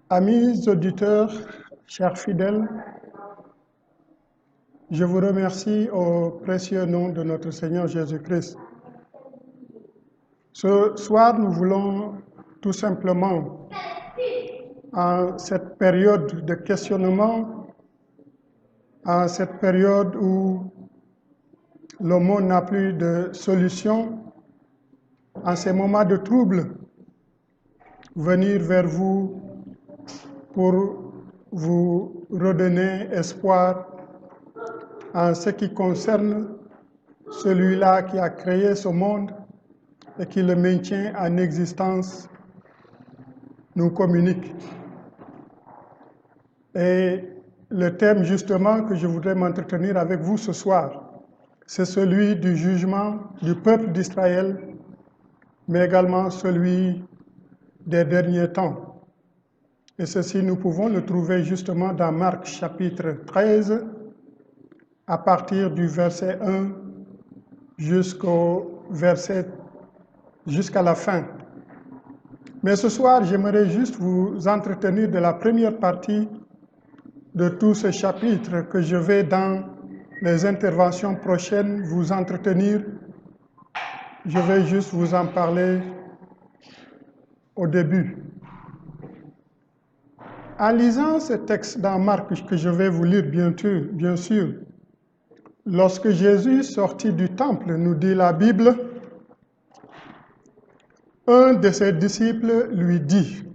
Amis auditeurs, chers fidèles, je vous remercie au précieux nom de notre Seigneur Jésus-Christ. Ce soir, nous voulons tout simplement, en cette période de questionnement, en cette période où le monde n'a plus de solution, en ces moments de trouble, venir vers vous pour vous redonner espoir en ce qui concerne celui-là qui a créé ce monde et qui le maintient en existence, nous communique. Et le thème justement que je voudrais m'entretenir avec vous ce soir, c'est celui du jugement du peuple d'Israël, mais également celui des derniers temps. Et ceci, nous pouvons le trouver justement dans Marc chapitre 13, à partir du verset 1 jusqu'à la fin. Mais ce soir, j'aimerais juste vous entretenir de la première partie de tout ce chapitre que je vais, dans les interventions prochaines, vous entretenir. Je vais juste vous en parler au début. En lisant ce texte dans Marc que je vais vous lire bien sûr, lorsque Jésus sortit du temple, nous dit la Bible, un de ses disciples lui dit,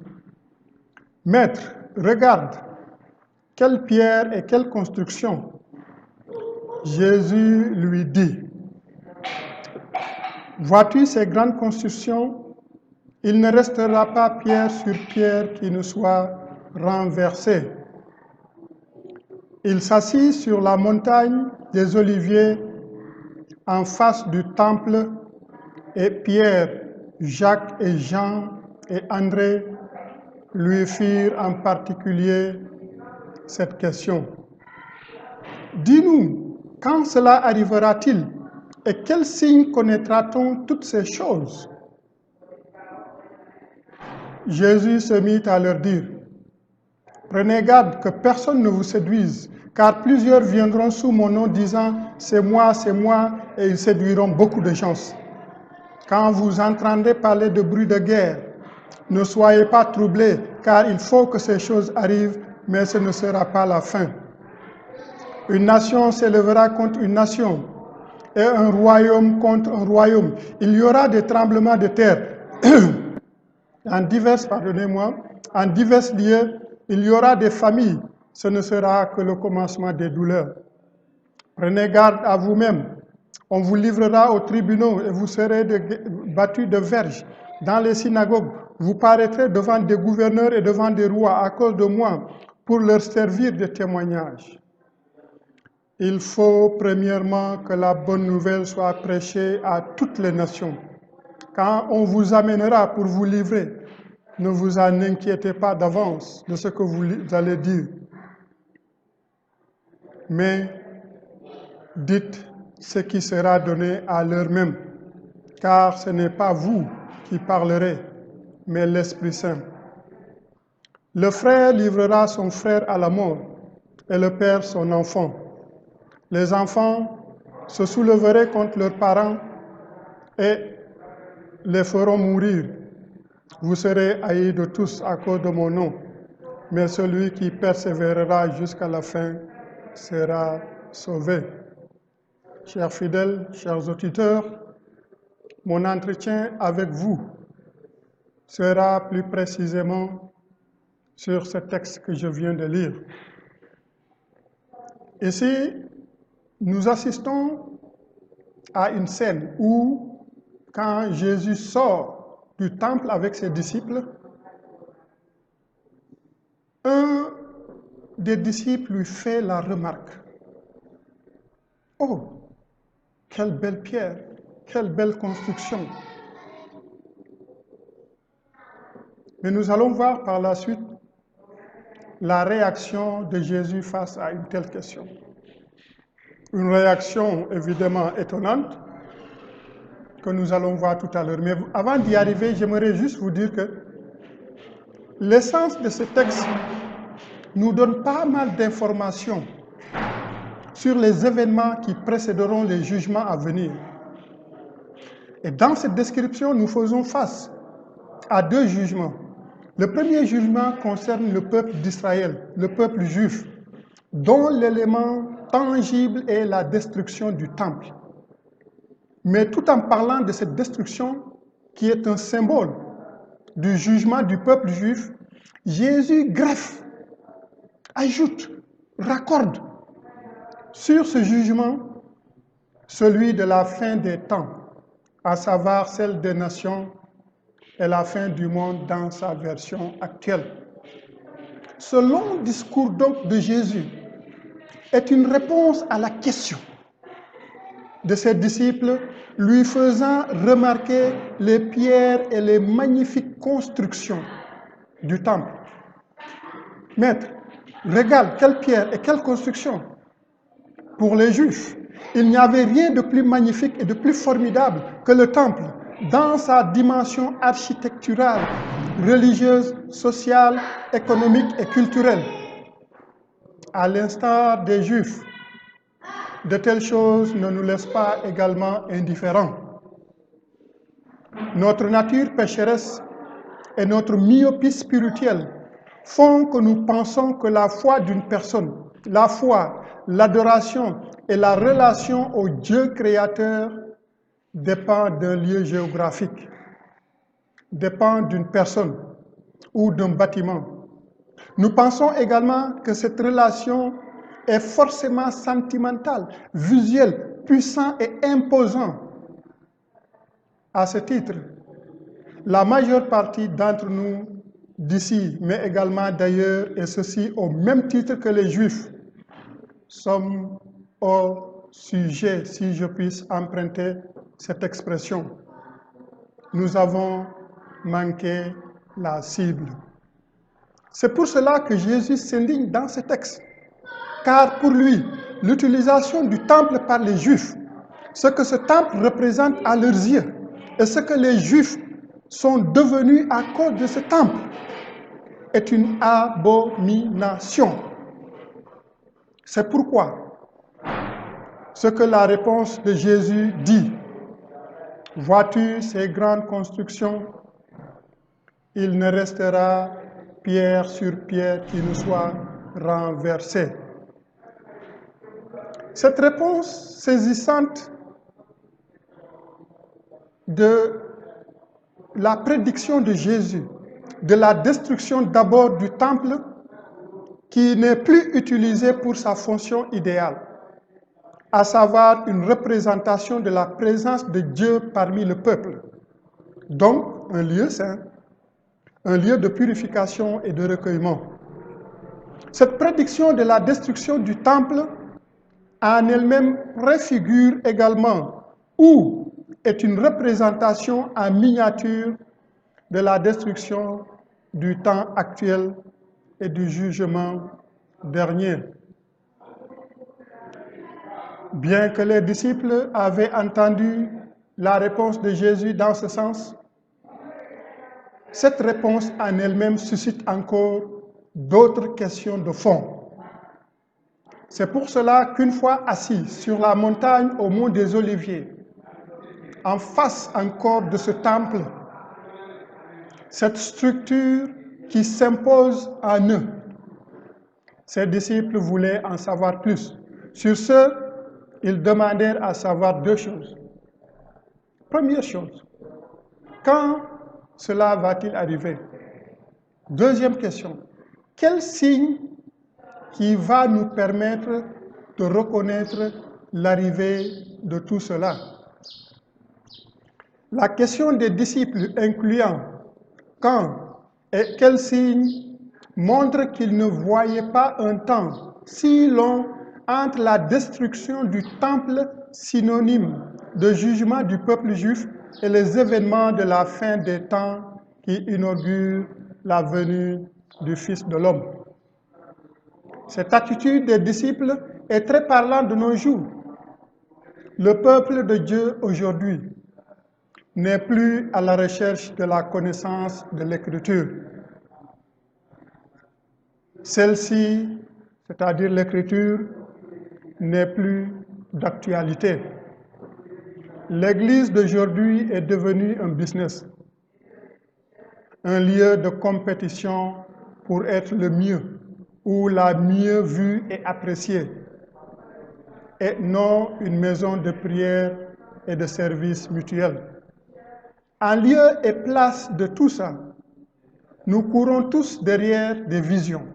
« Maître, regarde, quelle pierre et quelle construction ?» Jésus lui dit, « Vois-tu ces grandes constructions? Il ne restera pas pierre sur pierre qui ne soit renversée. » Il s'assit sur la montagne des Oliviers en face du temple et Pierre, Jacques et Jean et André lui firent en particulier cette question. « Dis-nous, quand cela arrivera-t-il et quel signe connaîtra-t-on toutes ces choses ?» Jésus se mit à leur dire, « Prenez garde que personne ne vous séduise, car plusieurs viendront sous mon nom disant, c'est moi, et ils séduiront beaucoup de gens. Quand vous entendrez parler de bruit de guerre, ne soyez pas troublés, car il faut que ces choses arrivent, mais ce ne sera pas la fin. Une nation s'élèvera contre une nation, et un royaume contre un royaume. Il y aura des tremblements de terre. En divers lieux, il y aura des familles. Ce ne sera que le commencement des douleurs. Prenez garde à vous-même. On vous livrera aux tribunaux et vous serez battus de verges. Dans les synagogues, vous paraîtrez devant des gouverneurs et devant des rois à cause de moi pour leur servir de témoignage. Il faut premièrement que la bonne nouvelle soit prêchée à toutes les nations. Quand on vous amènera pour vous livrer, ne vous en inquiétez pas d'avance de ce que vous allez dire. Mais dites ce qui sera donné à l'heure même, car ce n'est pas vous qui parlerez, mais l'Esprit Saint. Le frère livrera son frère à la mort, et le père son enfant. Les enfants se soulèveraient contre leurs parents et les feront mourir. Vous serez haïs de tous à cause de mon nom, mais celui qui persévérera jusqu'à la fin sera sauvé. » Chers fidèles, chers auditeurs, mon entretien avec vous sera plus précisément sur ce texte que je viens de lire. Ici, nous assistons à une scène où, quand Jésus sort du temple avec ses disciples, un des disciples lui fait la remarque. « Oh, quelle belle pierre, quelle belle construction !» Mais nous allons voir par la suite la réaction de Jésus face à une telle question. Une réaction évidemment étonnante que nous allons voir tout à l'heure. Mais avant d'y arriver, j'aimerais juste vous dire que L'essence de ce texte nous donne pas mal d'informations sur les événements qui précéderont les jugements à venir. Et dans cette description, nous faisons face à deux jugements. Le premier jugement concerne le peuple d'Israël, le peuple juif, dont l'élément tangible est la destruction du temple. Mais tout en parlant de cette destruction, qui est un symbole du jugement du peuple juif, Jésus greffe, ajoute, raccorde sur ce jugement celui de la fin des temps, à savoir celle des nations et la fin du monde dans sa version actuelle. Ce long discours donc de Jésus est une réponse à la question de ses disciples, lui faisant remarquer les pierres et les magnifiques constructions du temple. Maître, regarde quelle pierre et quelle construction. Pour les Juifs, il n'y avait rien de plus magnifique et de plus formidable que le temple, dans sa dimension architecturale, religieuse, sociale, économique et culturelle. À l'instar des Juifs, de telles choses ne nous laissent pas également indifférents. Notre nature pécheresse et notre myopie spirituelle font que nous pensons que la foi d'une personne, la foi, l'adoration et la relation au Dieu créateur dépend d'un lieu géographique, dépend d'une personne ou d'un bâtiment. Nous pensons également que cette relation est forcément sentimentale, visuelle, puissant et imposant. À ce titre, la majeure partie d'entre nous d'ici, mais également d'ailleurs, et ceci au même titre que les Juifs, sommes hors sujet, si je puisse emprunter cette expression. Nous avons manqué la cible. C'est pour cela que Jésus s'indigne dans ce texte. Car pour lui, l'utilisation du temple par les Juifs, ce que ce temple représente à leurs yeux, et ce que les Juifs sont devenus à cause de ce temple, est une abomination. C'est pourquoi ce que la réponse de Jésus dit, vois-tu ces grandes constructions, il ne restera pierre sur pierre qui ne soit renversée. Cette réponse saisissante de la prédiction de Jésus, de la destruction d'abord du temple, qui n'est plus utilisé pour sa fonction idéale, à savoir une représentation de la présence de Dieu parmi le peuple, donc un lieu saint, un lieu de purification et de recueillement. Cette prédiction de la destruction du temple en elle-même préfigure également ou est une représentation en miniature de la destruction du temps actuel et du jugement dernier. Bien que les disciples avaient entendu la réponse de Jésus dans ce sens, cette réponse en elle-même suscite encore d'autres questions de fond. C'est pour cela qu'une fois assis sur la montagne au mont des Oliviers, en face encore de ce temple, cette structure qui s'impose en eux, ses disciples voulaient en savoir plus. Sur ce, ils demandèrent à savoir deux choses. Première chose, quand cela va-t-il arriver? Deuxième question, quel signe qui va nous permettre de reconnaître l'arrivée de tout cela? La question des disciples incluant quand et quel signe montre qu'ils ne voyaient pas un temps si long entre la destruction du temple, synonyme de jugement du peuple juif, et les événements de la fin des temps qui inaugurent la venue du Fils de l'homme. Cette attitude des disciples est très parlante de nos jours. Le peuple de Dieu aujourd'hui n'est plus à la recherche de la connaissance de l'Écriture. celle-ci, c'est-à-dire l'écriture, n'est plus d'actualité. L'Église d'aujourd'hui est devenue un business, un lieu de compétition pour être le mieux ou la mieux vue et appréciée, et non une maison de prière et de service mutuel. En lieu et place de tout ça, nous courons tous derrière des visions,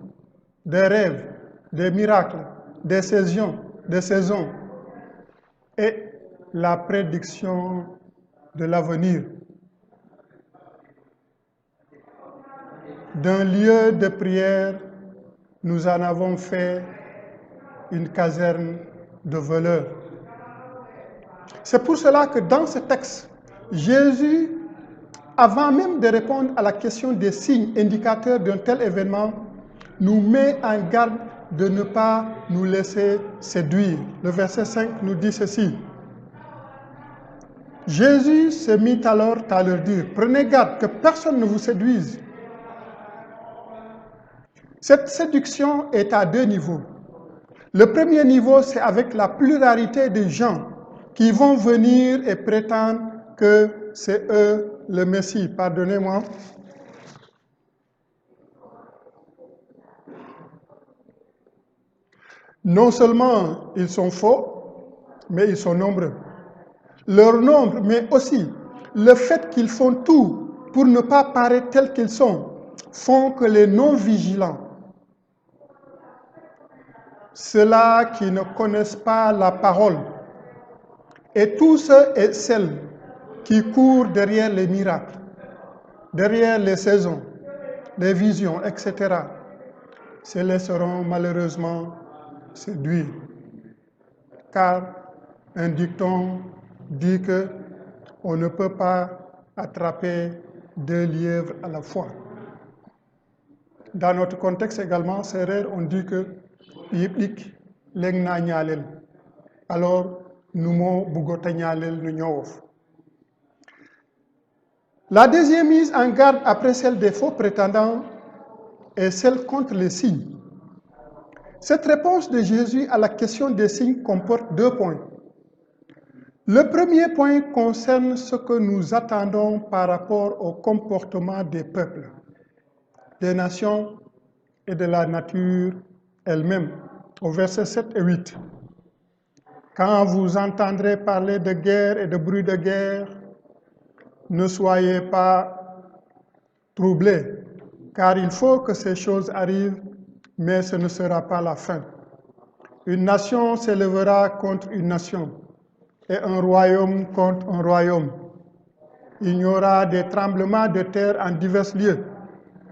des rêves, des miracles, des saisons et la prédiction de l'avenir. D'un lieu de prière, nous en avons fait une caserne de voleurs. C'est pour cela que dans ce texte, Jésus, avant même de répondre à la question des signes indicateurs d'un tel événement, nous met en garde de ne pas nous laisser séduire. Le verset 5 nous dit ceci. Jésus se mit alors à leur dire, prenez garde que personne ne vous séduise. Cette séduction est à deux niveaux. Le premier niveau, c'est avec la pluralité des gens qui vont venir et prétendre que c'est eux le Messie. Pardonnez-moi. Non seulement ils sont faux, mais ils sont nombreux. Leur nombre, mais aussi le fait qu'ils font tout pour ne pas paraître tels qu'ils sont, font que les non-vigilants, ceux-là qui ne connaissent pas la parole, et tous ceux et celles qui courent derrière les miracles, derrière les saisons, les visions, etc., se laisseront malheureusement séduire. Car un dicton dit que on ne peut pas attraper deux lièvres à la fois. Dans notre contexte également, séeréer, on dit que yiplik leng na ñaalel. Alors, nous mo bugota ñaalel nu ñowof. La deuxième mise en garde après celle des faux prétendants est celle contre les signes. Cette réponse de Jésus à la question des signes comporte deux points. Le premier point concerne ce que nous attendons par rapport au comportement des peuples, des nations et de la nature elle-même, au verset 7 et 8. Quand vous entendrez parler de guerre et de bruit de guerre, ne soyez pas troublés, car il faut que ces choses arrivent, mais ce ne sera pas la fin. Une nation s'élèvera contre une nation, et un royaume contre un royaume. Il y aura des tremblements de terre en divers lieux.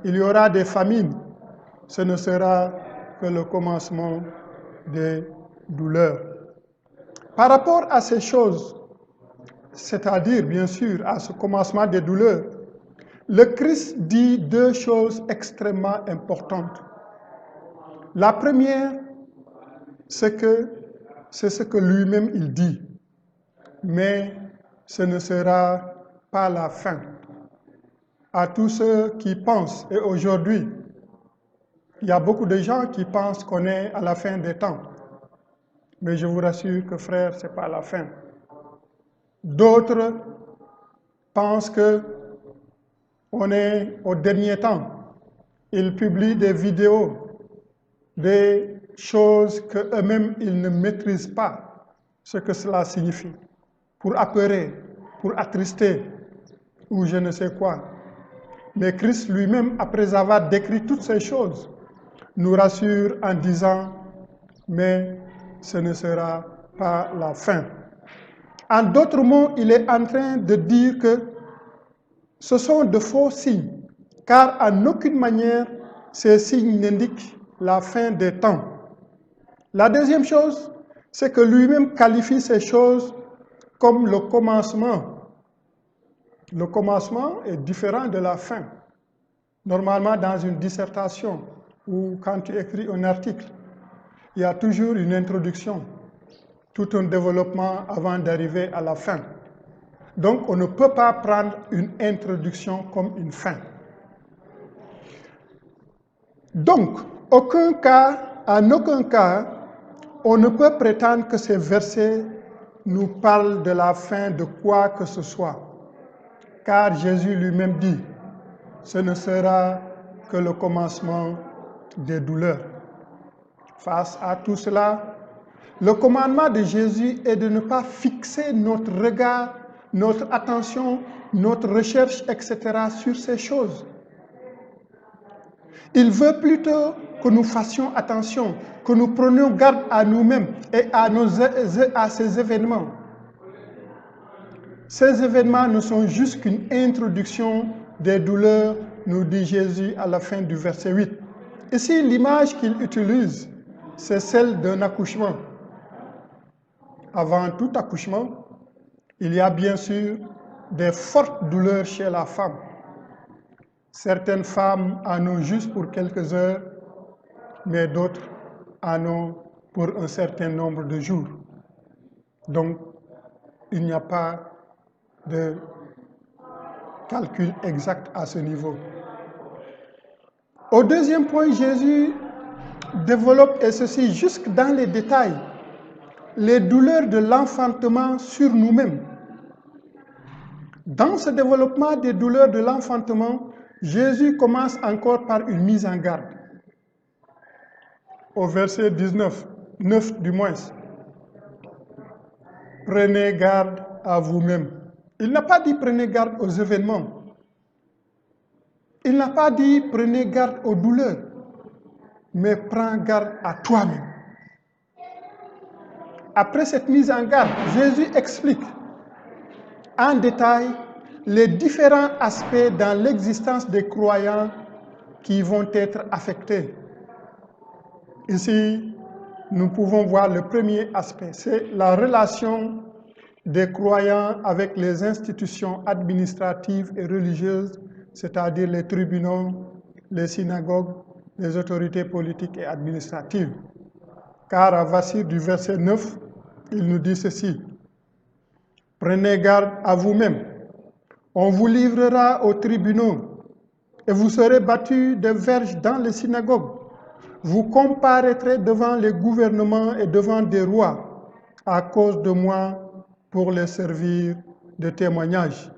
Il y aura des famines. Ce ne sera que le commencement des douleurs. Par rapport à ces choses, c'est-à-dire bien sûr à ce commencement des douleurs, le Christ dit deux choses extrêmement importantes. La première, c'est ce que lui-même il dit. Mais ce ne sera pas la fin. À tous ceux qui pensent, et aujourd'hui, il y a beaucoup de gens qui pensent qu'on est à la fin des temps. Mais je vous rassure que frère, ce n'est pas la fin. D'autres pensent qu'on est au dernier temps. Ils publient des vidéos, des choses qu'eux-mêmes, ils ne maîtrisent pas ce que cela signifie. Pour apeurer, pour attrister, ou je ne sais quoi. Mais Christ lui-même, après avoir décrit toutes ces choses, nous rassure en disant, mais ce ne sera pas la fin. En d'autres mots, il est en train de dire que ce sont de faux signes, car en aucune manière, ces signes n'indiquent la fin des temps. La deuxième chose, c'est que lui-même qualifie ces choses comme le commencement. Le commencement est différent de la fin. Normalement, dans une dissertation ou quand tu écris un article, il y a toujours une introduction, tout un développement avant d'arriver à la fin. Donc, on ne peut pas prendre une introduction comme une fin. Donc, en aucun cas, on ne peut prétendre que ces versets nous parlent de la fin de quoi que ce soit. Car Jésus lui-même dit, ce ne sera que le commencement des douleurs. Face à tout cela, le commandement de Jésus est de ne pas fixer notre regard, notre attention, notre recherche, etc. sur ces choses. Il veut plutôt que nous fassions attention, que nous prenions garde à nous-mêmes et à ces événements. Ces événements ne sont juste qu'une introduction des douleurs, nous dit Jésus à la fin du verset 8. Ici, l'image qu'il utilise, c'est celle d'un accouchement. Avant tout accouchement, il y a bien sûr des fortes douleurs chez la femme. Certaines femmes en ont juste pour quelques heures, mais d'autres en ont pour un certain nombre de jours. Donc, il n'y a pas de calcul exact à ce niveau. Au deuxième point, Jésus développe, et ceci jusque dans les détails, les douleurs de l'enfantement sur nous-mêmes. Dans ce développement des douleurs de l'enfantement, Jésus commence encore par une mise en garde. Au verset 9 du moins. Prenez garde à vous-même. Il n'a pas dit prenez garde aux événements. Il n'a pas dit prenez garde aux douleurs, mais prends garde à toi-même. Après cette mise en garde, Jésus explique en détail les différents aspects dans l'existence des croyants qui vont être affectés. Ici, nous pouvons voir le premier aspect, c'est la relation des croyants avec les institutions administratives et religieuses, c'est-à-dire les tribunaux, les synagogues, les autorités politiques et administratives. Car à partir du verset 9, il nous dit ceci. Prenez garde à vous-même. On vous livrera aux tribunaux et vous serez battus de verges dans les synagogues. Vous comparaîtrez devant les gouvernements et devant des rois à cause de moi pour les servir de témoignage.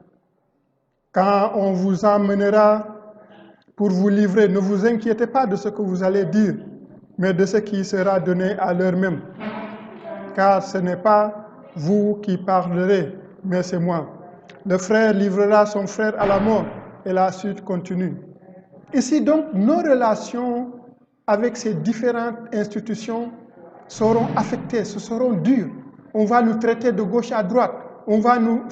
Quand on vous emmènera pour vous livrer, ne vous inquiétez pas de ce que vous allez dire, mais de ce qui sera donné à l'heure même. Car ce n'est pas vous qui parlerez, mais c'est moi. Le frère livrera son frère à la mort, et la suite continue. Ici donc, nos relations avec ces différentes institutions seront affectées, ce seront dures. On va nous traiter de gauche à droite, on va nous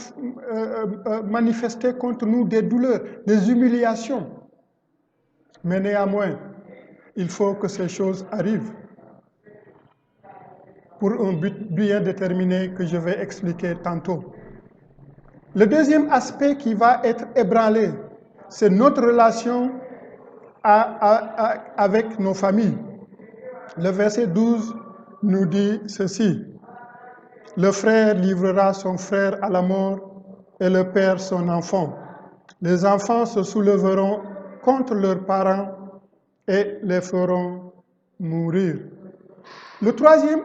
manifester contre nous des douleurs, des humiliations. Mais néanmoins, il faut que ces choses arrivent pour un but bien déterminé que je vais expliquer tantôt. Le deuxième aspect qui va être ébranlé, c'est notre relation avec nos familles. Le verset 12 nous dit ceci. Le frère livrera son frère à la mort et le père son enfant. Les enfants se soulèveront contre leurs parents et les feront mourir. Le troisième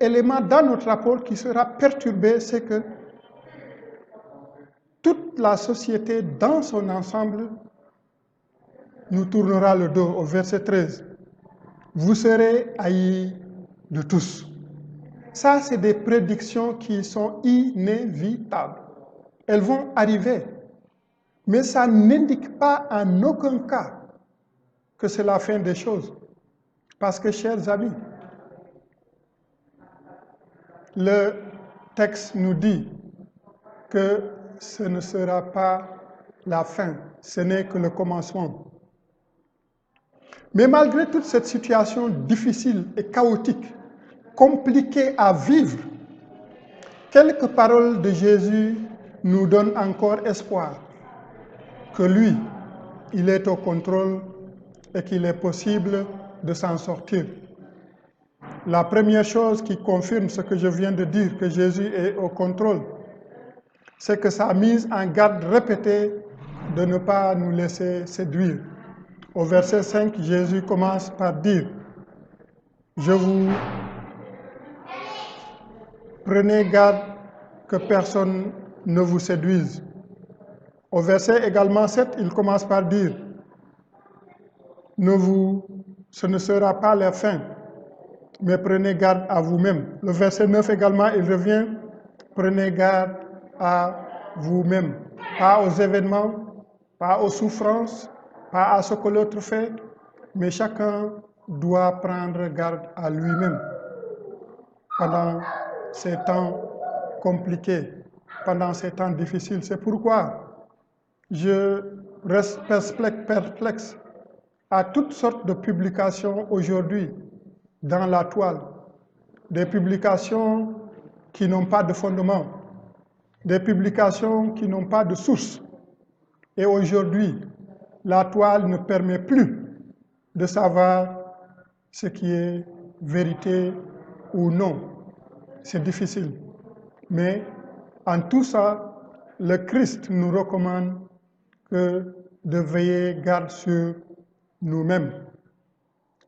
élément dans notre rapport qui sera perturbé, c'est que toute la société dans son ensemble nous tournera le dos au verset 13. Vous serez haïs de tous. Ça, c'est des prédictions qui sont inévitables. Elles vont arriver. Mais ça n'indique pas en aucun cas que c'est la fin des choses. Parce que, chers amis, le texte nous dit que ce ne sera pas la fin, ce n'est que le commencement. Mais malgré toute cette situation difficile et chaotique, compliquée à vivre, quelques paroles de Jésus nous donnent encore espoir que lui, il est au contrôle et qu'il est possible de s'en sortir. La première chose qui confirme ce que je viens de dire, que Jésus est au contrôle, c'est que sa mise en garde répétée de ne pas nous laisser séduire. Au verset 5, Jésus commence par dire, je vous prenez garde que personne ne vous séduise. Au verset également 7, il commence par dire, ce ne sera pas la fin, mais prenez garde à vous-même. Le verset 9 également, il revient, prenez garde à vous-même. Pas aux événements, pas aux souffrances, pas à ce que l'autre fait, mais chacun doit prendre garde à lui-même pendant ces temps compliqués, pendant ces temps difficiles. C'est pourquoi je reste perplexe à toutes sortes de publications aujourd'hui dans la toile, des publications qui n'ont pas de fondement, des publications qui n'ont pas de source. Et aujourd'hui, la toile ne permet plus de savoir ce qui est vérité ou non. C'est difficile. Mais en tout ça, le Christ nous recommande de veiller garde sur nous-mêmes.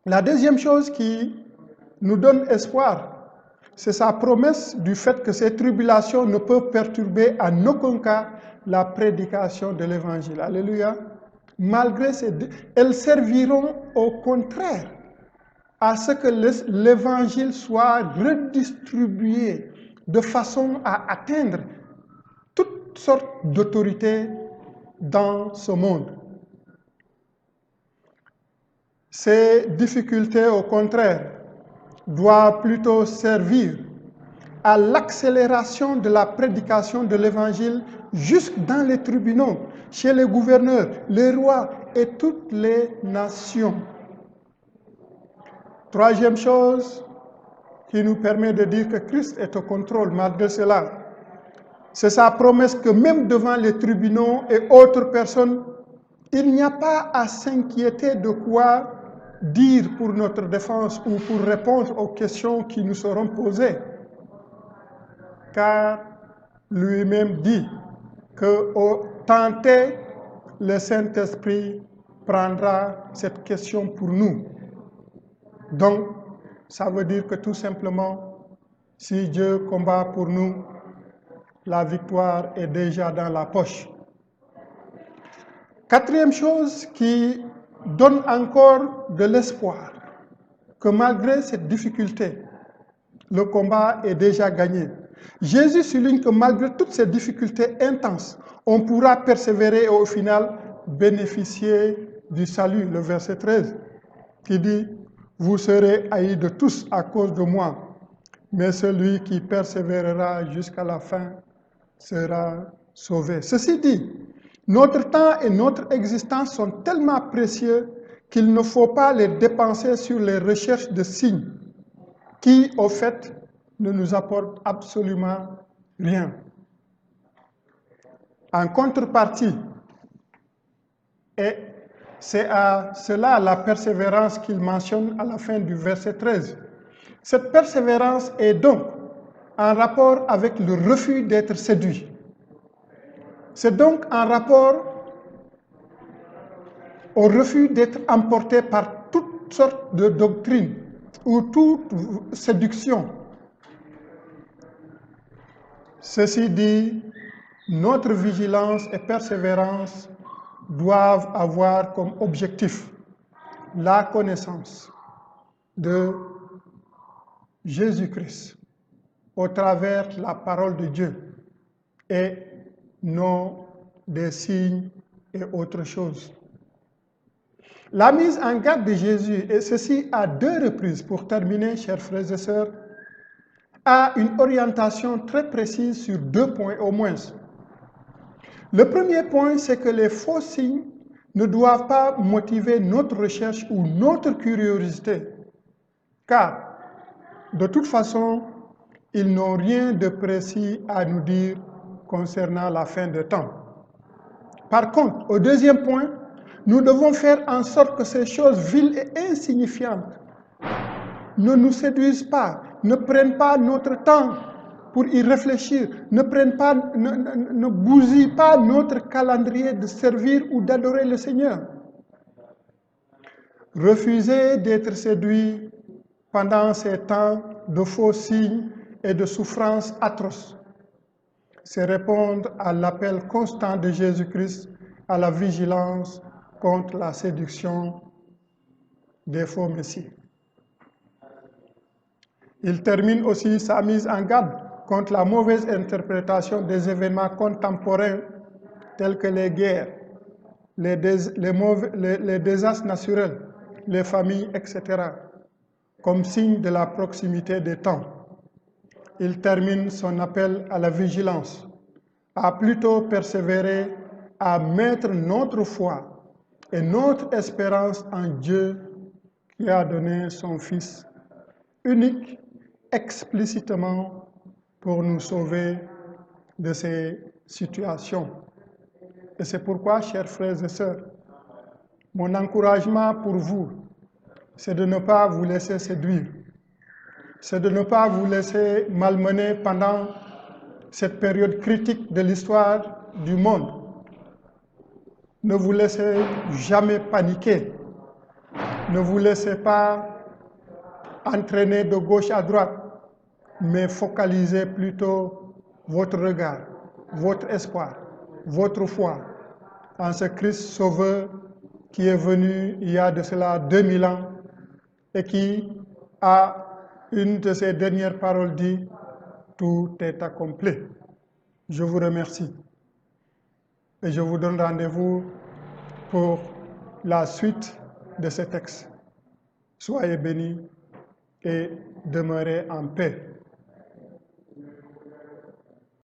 La deuxième chose qui nous donne espoir, c'est sa promesse du fait que ces tribulations ne peuvent perturber en aucun cas la prédication de l'Évangile. Alléluia. Malgré elles serviront au contraire à ce que l'Évangile soit redistribué de façon à atteindre toutes sortes d'autorités dans ce monde. Ces difficultés, au contraire, doivent plutôt servir à l'accélération de la prédication de l'Évangile jusque dans les tribunaux, chez les gouverneurs, les rois et toutes les nations. Troisième chose qui nous permet de dire que Christ est au contrôle malgré cela, c'est sa promesse que même devant les tribunaux et autres personnes, il n'y a pas à s'inquiéter de quoi dire pour notre défense ou pour répondre aux questions qui nous seront posées. Car lui-même dit que au tenté, le Saint-Esprit prendra cette question pour nous. Donc, ça veut dire que tout simplement, si Dieu combat pour nous, la victoire est déjà dans la poche. Quatrième chose qui donne encore de l'espoir, que malgré cette difficulté, le combat est déjà gagné. Jésus souligne que malgré toutes ces difficultés intenses, on pourra persévérer et au final bénéficier du salut. Le verset 13 qui dit, vous serez haïs de tous à cause de moi, mais celui qui persévérera jusqu'à la fin sera sauvé. Ceci dit, notre temps et notre existence sont tellement précieux qu'il ne faut pas les dépenser sur les recherches de signes qui, au fait, ne nous apportent absolument rien. En contrepartie, et c'est à cela la persévérance qu'il mentionne à la fin du verset 13. Cette persévérance est donc en rapport avec le refus d'être séduit. C'est donc en rapport au refus d'être emporté par toutes sortes de doctrines ou toute séduction. Ceci dit, notre vigilance et persévérance doivent avoir comme objectif la connaissance de Jésus-Christ au travers de la parole de Dieu et non des signes et autres choses. La mise en garde de Jésus, et ceci à 2 reprises pour terminer, chers frères et sœurs, a une orientation très précise sur 2 points au moins. Le premier point, c'est que les faux signes ne doivent pas motiver notre recherche ou notre curiosité, car de toute façon, ils n'ont rien de précis à nous dire concernant la fin des temps. Par contre, au deuxième point, nous devons faire en sorte que ces choses viles et insignifiantes ne nous séduisent pas, ne prennent pas notre temps pour y réfléchir, ne bousillent pas notre calendrier de servir ou d'adorer le Seigneur. Refuser d'être séduit pendant ces temps de faux signes et de souffrances atroces, c'est répondre à l'appel constant de Jésus-Christ à la vigilance contre la séduction des faux messies. Il termine aussi sa mise en garde contre la mauvaise interprétation des événements contemporains tels que les guerres, les désastres naturels, les familles, etc., comme signe de la proximité des temps. Il termine son appel à la vigilance, à plutôt persévérer, à mettre notre foi et notre espérance en Dieu qui a donné son Fils unique explicitement pour nous sauver de ces situations. Et c'est pourquoi, chers frères et sœurs, mon encouragement pour vous, c'est de ne pas vous laisser séduire, c'est de ne pas vous laisser malmener pendant cette période critique de l'histoire du monde. Ne vous laissez jamais paniquer, ne vous laissez pas entraîner de gauche à droite, mais focalisez plutôt votre regard, votre espoir, votre foi en ce Christ Sauveur qui est venu il y a de cela 2000 ans et qui a une de ses dernières paroles dit « Tout est accompli ». Je vous remercie et je vous donne rendez-vous pour la suite de ce texte. Soyez bénis et demeurez en paix.